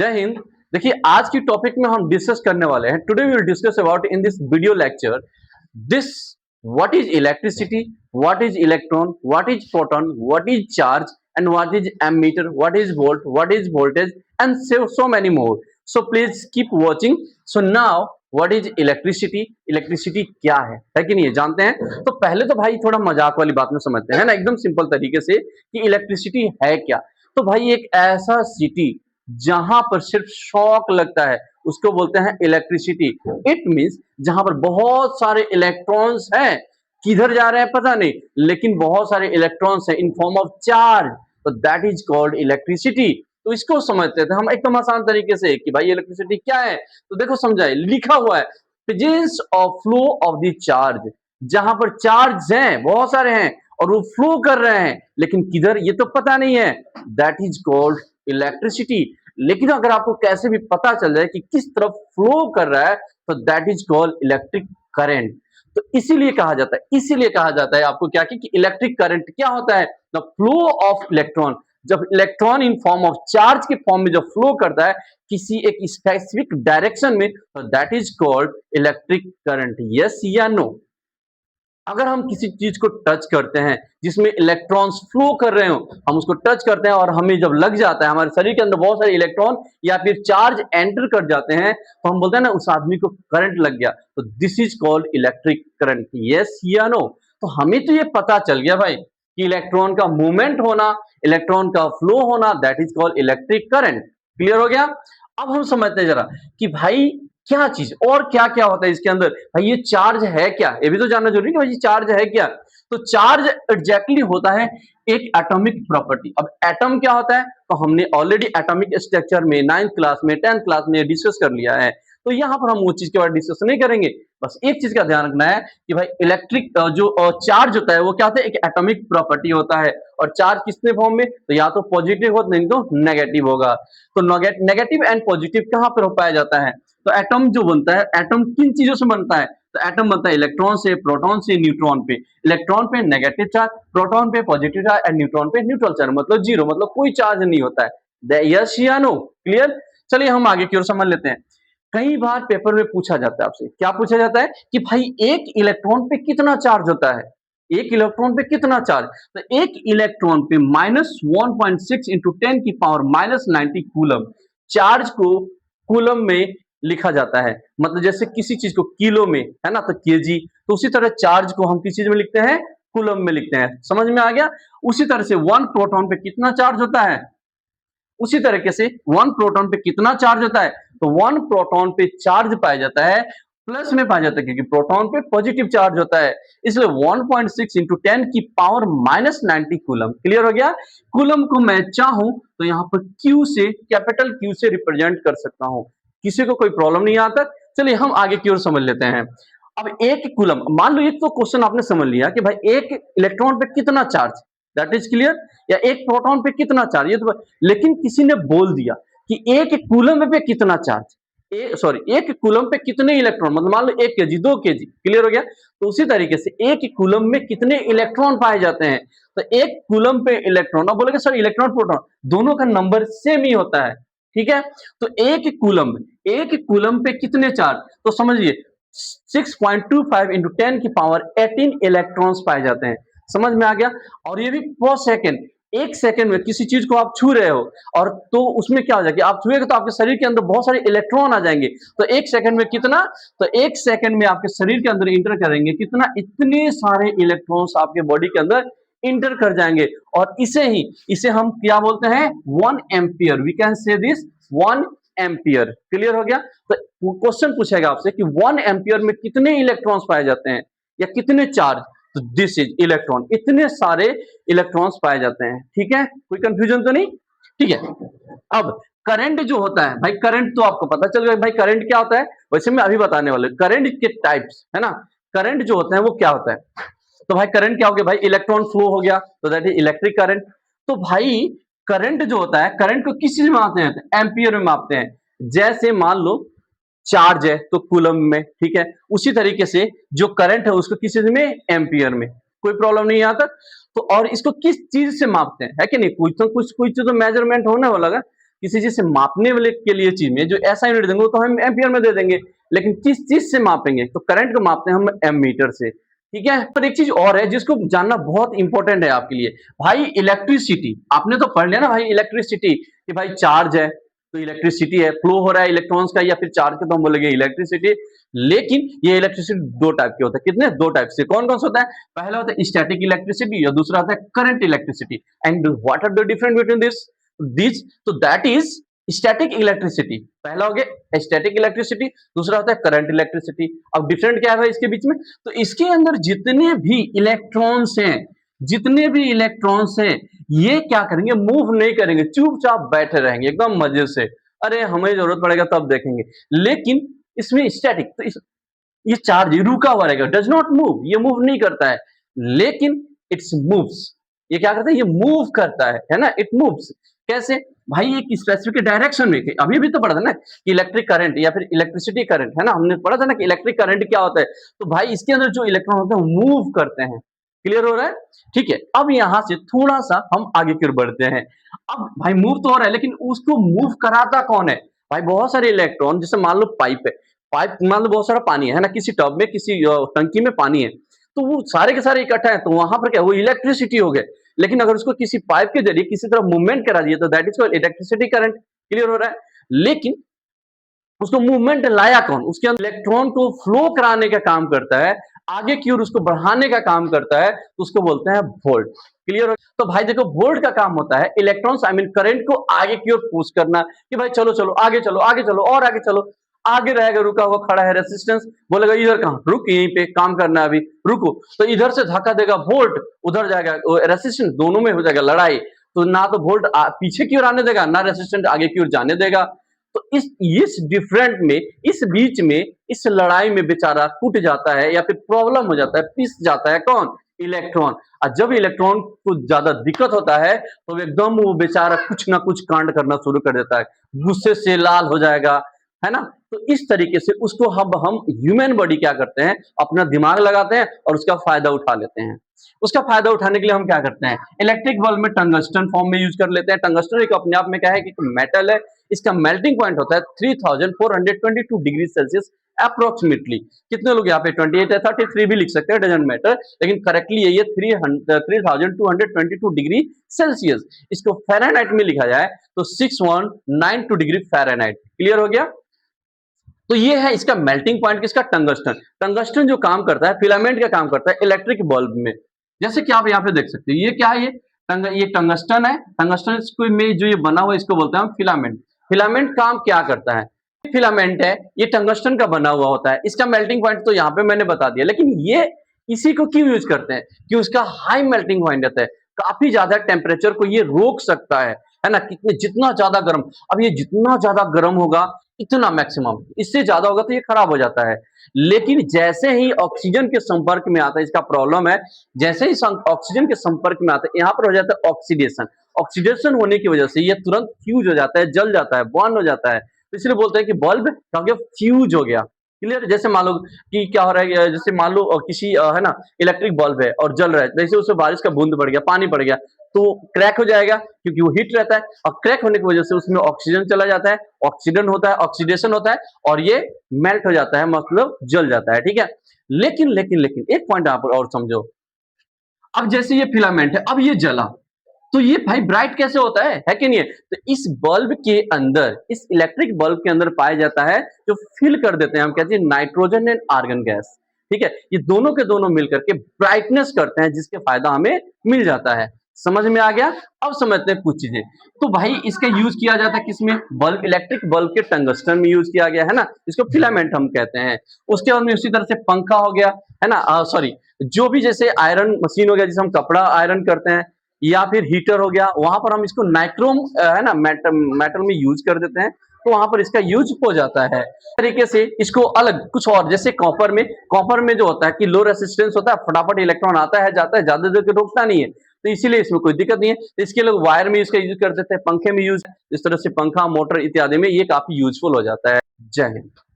जय हिंद। देखिए आज की टॉपिक में हम डिस्कस करने वाले हैं। Today we will discuss about in this video lecture this what is electricity, what is electron, what is proton, what is charge and what is ammeter, what is volt, what is voltage and so many more. So please keep watching. So now what is electricity, electricity क्या है कि नहीं जानते हैं। तो पहले तो भाई थोड़ा मजाक वाली बात में समझते हैं ना, एकदम सिंपल तरीके से कि इलेक्ट्रिसिटी है क्या। तो भाई एक ऐसा सिटी जहां पर सिर्फ शॉक लगता है उसको बोलते हैं इलेक्ट्रिसिटी। इट मींस जहां पर बहुत सारे इलेक्ट्रॉन्स हैं, किधर जा रहे हैं पता नहीं, लेकिन बहुत सारे इलेक्ट्रॉन्स हैं इन फॉर्म ऑफ चार्ज, तो दैट इज कॉल्ड इलेक्ट्रिसिटी। तो इसको समझते थे हम एकदम आसान तरीके से कि भाई इलेक्ट्रिसिटी क्या है। तो देखो समझाए, लिखा हुआ है presence of flow of the charge, जहां पर चार्ज हैं बहुत सारे हैं और वो फ्लो कर रहे हैं, लेकिन किधर ये तो पता नहीं है, दैट इज कॉल्ड इलेक्ट्रिसिटी। लेकिन अगर आपको कैसे भी पता चल जाए कि किस तरफ फ्लो कर रहा है तो that is called electric current. तो इसीलिए कहा जाता है आपको क्या कि इलेक्ट्रिक करंट क्या होता है, द फ्लो ऑफ इलेक्ट्रॉन। जब electron in form of charge के फॉर्म में जब फ्लो करता है किसी एक स्पेसिफिक डायरेक्शन में, तो that is called electric current. Yes या नो। अगर हम किसी चीज को टच करते हैं जिसमें इलेक्ट्रॉन्स फ्लो कर रहे हो, हम उसको टच करते हैं और हमें जब लग जाता है, हमारे शरीर के अंदर बहुत सारे इलेक्ट्रॉन या फिर चार्ज एंटर कर जाते हैं, तो हम बोलते हैं ना उस आदमी को करंट लग गया, तो this is called electric current. Yes या नो। तो हमें तो ये पता चल गया भाई कि इलेक्ट्रॉन का मूवमेंट होना, इलेक्ट्रॉन का फ्लो होना, that is called electric current. Clear हो गया। अब हम समझते हैं जरा कि भाई क्या चीज और क्या क्या होता है इसके अंदर। भाई ये चार्ज है क्या, ये भी तो जानना जरूरी है कि भाई चार्ज है क्या। तो चार्ज एग्जैक्टली होता है एक एटॉमिक प्रॉपर्टी। अब एटम क्या होता है तो हमने ऑलरेडी एटॉमिक स्ट्रक्चर में 9th क्लास में 10th क्लास में डिस्कस कर लिया है, तो यहाँ पर हम वो चीज के बारे में डिस्कस नहीं करेंगे। बस एक चीज का ध्यान रखना है कि भाई इलेक्ट्रिक जो चार्ज होता है वो क्या होता है, एक एटॉमिक प्रॉपर्टी होता है। और चार्ज किसने फॉर्म में, तो या तो पॉजिटिव हो नहीं तो नेगेटिव होगा। तो नेगेटिव एंड पॉजिटिव कहाँ पर हो पाया जाता है, तो एटम जो बनता है, एटम किन चीजों से बनता है, तो एटम बनता है इलेक्ट्रॉन से, प्रोटॉन से, न्यूट्रॉन पे। इलेक्ट्रॉन पे नेगेटिव चार्ज, प्रोटॉन पे पॉजिटिव चार्ज एंड न्यूट्रॉन पे न्यूट्रल चार्ज, मतलब जीरो, मतलब कोई चार्ज नहीं होता है। यस या नो। क्लियर। चलिए हम आगे की ओर समझ लेते हैं। कई बार पेपर में पूछा जाता है आपसे, क्या पूछा जाता है कि भाई एक इलेक्ट्रॉन पे कितना चार्ज होता है, एक इलेक्ट्रॉन पे कितना चार्ज। तो एक इलेक्ट्रॉन पे -1.6 इंटू 10 की पावर -90 कूलम चार्ज को कूलम में लिखा जाता है। मतलब जैसे किसी चीज को किलो में है ना तो केजी, तो उसी तरह चार्ज को हम किस चीज में लिखते हैं, कूलम में लिखते हैं। समझ में आ गया। उसी तरह से 1 प्रोटॉन पे कितना चार्ज होता है, उसी तरीके से 1 प्रोटॉन पे कितना चार्ज होता है, तो 1 प्रोटॉन पे चार्ज पाया जाता है, प्लस में पाया जाता है क्योंकि प्रोटॉन पे पॉजिटिव चार्ज होता है, इसलिए 1.6 इंटू 10 की पावर -90 कूलम। क्लियर हो गया। कूलम को मैं चाहूं तो यहाँ पर क्यू से, कैपिटल क्यू से रिप्रेजेंट कर सकता हूं। किसी को कोई प्रॉब्लम नहीं आता। चलिए हम आगे की ओर समझ लेते हैं। अब एक कूलम, मान लो एक तो क्वेश्चन आपने समझ लिया कि भाई एक इलेक्ट्रॉन पे कितना चार्ज, दैट इज क्लियर, या एक प्रोटॉन पे कितना चार्ज, ये तो। लेकिन किसी ने बोल दिया कि एक कूलम पे कितना चार्ज, एक कूलम पे कितने इलेक्ट्रॉन, मतलब मान लो 1 केजी 2 केजी। क्लियर हो गया। तो उसी तरीके से एक कूलम में कितने इलेक्ट्रॉन पाए जाते हैं, तो एक कूलम पे इलेक्ट्रॉन, अब बोलेंगे सर इलेक्ट्रॉन प्रोटॉन दोनों का नंबर सेम ही होता है, ठीक है। तो एक कूलम पे कितने चार्ज, तो समझिए 6.25 इंटू 10 की पावर 18 इलेक्ट्रॉन्स पाए जाते हैं। समझ में आ गया। और ये भी पर सेकेंड, एक सेकंड में किसी चीज को आप छू रहे हो और तो उसमें क्या हो जाएगा, आप छुएगा तो आपके शरीर के अंदर बहुत सारे इलेक्ट्रॉन आ जाएंगे। तो एक सेकंड में कितना, तो एक सेकंड में आपके शरीर के अंदर इंटर करेंगे कितना, इतने सारे इलेक्ट्रॉन्स आपके बॉडी के अंदर इंटर कर जाएंगे। और इसे हम क्या बोलते हैं, 1 ampere. We can say this 1 ampere. Clear हो गया। तो क्वेश्चन पूछेगा आपसे कि 1 एम्पियर में कितने इलेक्ट्रॉन्स पाए जाते हैं या कितने चार्ज, तो दिस इज इलेक्ट्रॉन, इतने सारे इलेक्ट्रॉन्स पाए जाते हैं। ठीक है, कोई कंफ्यूजन तो नहीं। ठीक है। अब करंट जो होता है भाई, करंट तो आपको पता चल गया भाई करंट क्या होता है, वैसे मैं अभी बताने वाला हूं करंट के टाइप्स, है ना। करंट जो होता है वो क्या होता है, तो भाई करंट क्या हो गया, भाई इलेक्ट्रॉन फ्लो हो गया, तो दैट इज इलेक्ट्रिक करंट। तो भाई करंट जो होता है, करंट को किस चीज में मापते हैं, एम्पियर में मापते हैं। जैसे मान लो चार्ज है तो कूलम में, ठीक है, उसी तरीके से जो करंट है उसको किस चीज में, एम्पियर में। कोई प्रॉब्लम नहीं यहां तक। तो और इसको किस चीज से मापते हैं, है कि नहीं, कोई तो मेजरमेंट होने वाला है। किसी चीज से मापने वाले के लिए चीज में जो ऐसा यूनिट देंगे वो तो हम एम्पियर में दे देंगे, लेकिन किस चीज से मापेंगे, तो करंट को मापते हैं हम एमीटर से। ठीक है, पर एक चीज और है जिसको जानना बहुत इंपॉर्टेंट है आपके लिए, भाई इलेक्ट्रिसिटी आपने तो पढ़ लिया ना भाई, इलेक्ट्रिसिटी कि भाई चार्ज है तो इलेक्ट्रिसिटी है, फ्लो हो रहा है इलेक्ट्रॉन्स का या फिर चार्ज का, तो हम बोलेंगे इलेक्ट्रिसिटी। लेकिन ये इलेक्ट्रिसिटी दो टाइप के होते हैं, कितने, दो टाइप से। कौन कौन सा होता है, पहला होता है स्टैटिक इलेक्ट्रिसिटी और दूसरा होता है current electricity. And what are the difference between this to that is static electricity, पहला हो गया स्टैटिक इलेक्ट्रिसिटी, दूसरा होता है करंट इलेक्ट्रिसिटी। अब डिफरेंट क्या है इसके बीच में, तो इसके अंदर जितने भी इलेक्ट्रॉन्स हैं, जितने भी इलेक्ट्रॉन्स हैं, ये क्या करेंगे, मूव नहीं करेंगे, चुपचाप बैठे रहेंगे एकदम मजे से, अरे हमें जरूरत पड़ेगा तब देखेंगे। लेकिन इसमें स्टैटिक, तो ये चार्ज रुका हुआ रहेगा, डज नॉट मूव, ये मूव नहीं करता है, लेकिन इट्स मूव्स, ये क्या करता है, ये मूव करता है ना, इट मूव्स। कैसे भाई, एक स्पेसिफिक डायरेक्शन में, अभी भी तो पढ़ा था ना कि इलेक्ट्रिक करंट या फिर इलेक्ट्रिसिटी करंट, है ना, हमने पढ़ा था ना कि इलेक्ट्रिक करंट क्या होता है, तो भाई इसके अंदर जो इलेक्ट्रॉन होते हैं मूव करते हैं। क्लियर हो रहा है, ठीक है। अब यहां से थोड़ा सा हम आगे की ओर बढ़ते हैं। अब भाई मूव तो हो रहा है, लेकिन उसको मूव कराता कौन है, भाई बहुत सारे इलेक्ट्रॉन, जैसे मान लो पाइप है, पाइप मान लो बहुत सारा पानी है ना, किसी टब में, किसी टंकी में पानी है, तो वो सारे के सारे इकट्ठा है, तो वहां पर क्या, वो इलेक्ट्रिसिटी हो गए। लेकिन अगर उसको किसी पाइप के जरिए किसी तरह मूवमेंट करा दिया तो that is called electricity current. Clear हो रहा है, लेकिन उसको मूवमेंट लाया कौन, उसके अंदर इलेक्ट्रॉन को फ्लो कराने का काम करता है, आगे की ओर उसको बढ़ाने का काम करता है, तो उसको बोलते हैं वोल्ट। क्लियर हो, तो भाई देखो वोल्ट का काम होता है इलेक्ट्रॉन्स आई मीन करंट को आगे की ओर पुश करना, कि भाई चलो चलो आगे चलो आगे चलो और आगे चलो। आगे रहेगा रुका हुआ खड़ा है रेसिस्टेंस, बोलेगा इधर कहाँ, रुक यहीं पे काम करना है अभी, रुको, तो इधर से धक्का देगा वोल्ट, उधर जाएगा रेसिस्टेंस, दोनों में हो जाएगा लड़ाई, तो ना तो वोल्ट पीछे की ओर आने देगा, ना रेसिस्टेंस आगे की ओर जाने देगा। तो इस डिफरेंट में, इस बीच में, इस लड़ाई में बेचारा टूट जाता है या फिर प्रॉब्लम हो जाता है, पिस जाता है कौन, इलेक्ट्रॉन। और जब इलेक्ट्रॉन को ज्यादा दिक्कत होता है तो एकदम वो बेचारा कुछ ना कुछ कांड करना शुरू कर देता है, गुस्से से लाल हो जाएगा, है ना। तो इस तरीके से उसको हम ह्यूमन बॉडी क्या करते हैं, अपना दिमाग लगाते हैं और उसका फायदा उठा लेते हैं। उसका फायदा उठाने के लिए हम क्या करते हैं, इलेक्ट्रिक बल्ब में टंगस्टन फॉर्म में यूज कर लेते हैं। टंगस्टन एक अपने आप में क्या है कि मेटल है, इसका मेल्टिंग पॉइंट होता है 3422 डिग्री सेल्सियस अप्रोक्सीमेटली। कितने लोग यहाँ पे 28 है, 33 भी लिख सकते हैं, डजेंट मैटर, लेकिन करेक्टली ये 3222 डिग्री सेल्सियस। इसको फ़ारेनहाइट में लिखा जाए तो 6192 डिग्री फ़ारेनहाइट। क्लियर हो गया, तो ये है इसका मेल्टिंग पॉइंट किसका, टंगस्टन। टंगस्टन जो काम करता है, फिलामेंट का काम करता है इलेक्ट्रिक बल्ब में, जैसे कि आप यहाँ पे देख सकते हैं, ये क्या है, ये टंगस्टन है, टंगस्टन में जो ये बना हुआ है इसको बोलते हैं हम फिलामेंट। फिलामेंट काम क्या करता है, फिलामेंट है, ये टंगस्टन का बना हुआ होता है, इसका मेल्टिंग पॉइंट तो यहाँ पे मैंने बता दिया, लेकिन ये इसी को क्यों यूज करते हैं, कि उसका हाई मेल्टिंग पॉइंट रहता है, काफी ज्यादा टेम्परेचर को ये रोक सकता है ना, कितने, जितना ज्यादा गर्म, अब ये जितना ज्यादा गर्म होगा इतना मैक्सिमम, इससे ज्यादा होगा तो ये खराब हो जाता है। लेकिन जैसे ही ऑक्सीजन के संपर्क में आता है, इसका प्रॉब्लम है, जैसे ही ऑक्सीजन के संपर्क में आता है, यहाँ पर हो जाता है ऑक्सीडेशन। ऑक्सीडेशन होने की वजह से ये तुरंत फ्यूज हो जाता है, जल जाता है, बर्न हो जाता है, तो इसलिए बोलते हैं कि बल्ब क्या हो गया, फ्यूज हो गया। क्लियर, जैसे मान लो कि क्या हो रहा है, जैसे मान लो किसी है ना इलेक्ट्रिक बल्ब है और जल रहा है, जैसे उसमें बारिश का बूंद पड़ गया, पानी पड़ गया, तो क्रैक हो जाएगा, क्योंकि वो हीट रहता है, और क्रैक होने की वजह से उसमें ऑक्सीजन चला जाता है, ऑक्सीडन होता है, ऑक्सीडेशन होता है, और ये मेल्ट हो जाता है, मतलब जल जाता है। ठीक है, लेकिन लेकिन लेकिन एक पॉइंट आप और समझो, अब जैसे ये फिलामेंट है, अब ये जला, तो ये भाई ब्राइट कैसे होता है कि नहीं है, तो इस बल्ब के अंदर, इस इलेक्ट्रिक बल्ब के अंदर पाया जाता है, जो फिल कर देते हैं, हम कहते हैं नाइट्रोजन एंड आर्गन गैस। ठीक है, ये दोनों के दोनों मिलकर के ब्राइटनेस करते हैं, जिसके फायदा हमें मिल जाता है। समझ में आ गया, अब समझते हैं कुछ चीजें। तो भाई इसका यूज किया जाता है किसमें, बल्ब, इलेक्ट्रिक बल्ब के टंगस्टन में यूज किया गया है ना, इसको फिलामेंट हम कहते हैं। उसके बाद में उसी तरह से पंखा हो गया, है ना, सॉरी, जो भी जैसे आयरन मशीन हो गया, जिसे हम कपड़ा आयरन करते हैं, या फिर हीटर हो गया, वहां पर हम इसको नाइक्रोम है ना मेटल में यूज कर देते हैं, तो वहां पर इसका यूज हो जाता है। तरीके से इसको अलग कुछ और, जैसे कॉपर में जो होता है कि लो रेसिस्टेंस होता है, फटाफट इलेक्ट्रॉन आता है जाता है, ज्यादा देर तक रुकता नहीं है, तो इसीलिए इसमें कोई दिक्कत नहीं है, तो इसके लोग वायर में इसका यूज कर देते हैं, पंखे में यूज, इस तरह से पंखा, मोटर इत्यादि में ये काफी यूजफुल हो जाता है। जय हिंद।